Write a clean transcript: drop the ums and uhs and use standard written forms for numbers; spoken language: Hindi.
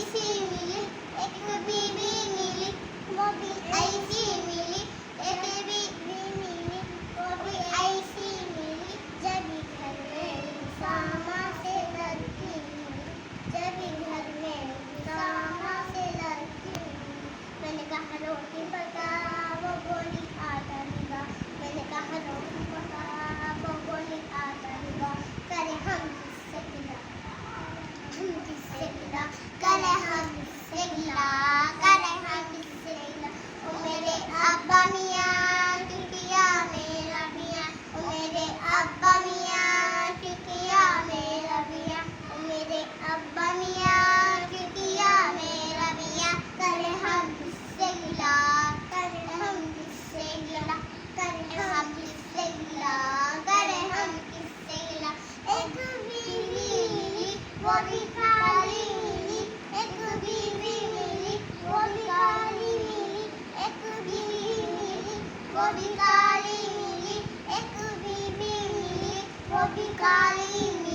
ऐसी मिली, एक बीवी मिली, वो भी ऐसी मिली, एक बीवी मिली, वो भी ऐसी मिली। जब भी घर में सामा से लड़की मिली, जब भी घर में सामा से लड़की मिली। मैंने कहा रोटी पका, वो बोली आटा लगा। मैंने कहा रोटी पका, वो बोली आटा लगा। करे हम किससे गिला, हम किससे गिला, करे हम किससे गिला, करे हम किससे गिला। ओ मेरे अब्बा मियाँ टिकिया मेरा मियाँ, ओ मेरे अब्बा मियाँ टिकिया मेरा मियाँ, ओ मेरे अब्बा मियाँ टिकिया मेरा मियाँ। करे हम किससे गिला, करे हम किससे गिला, करे हम किससे गिला, करे हम किससे गिला। एक बीवी मिली, वो भी काली मिली, एक बीवी मिली, वो भी काली मिली, एक बीवी मिली, वो भी काली मिली, एक बीवी मिली, वो भी काली मिली।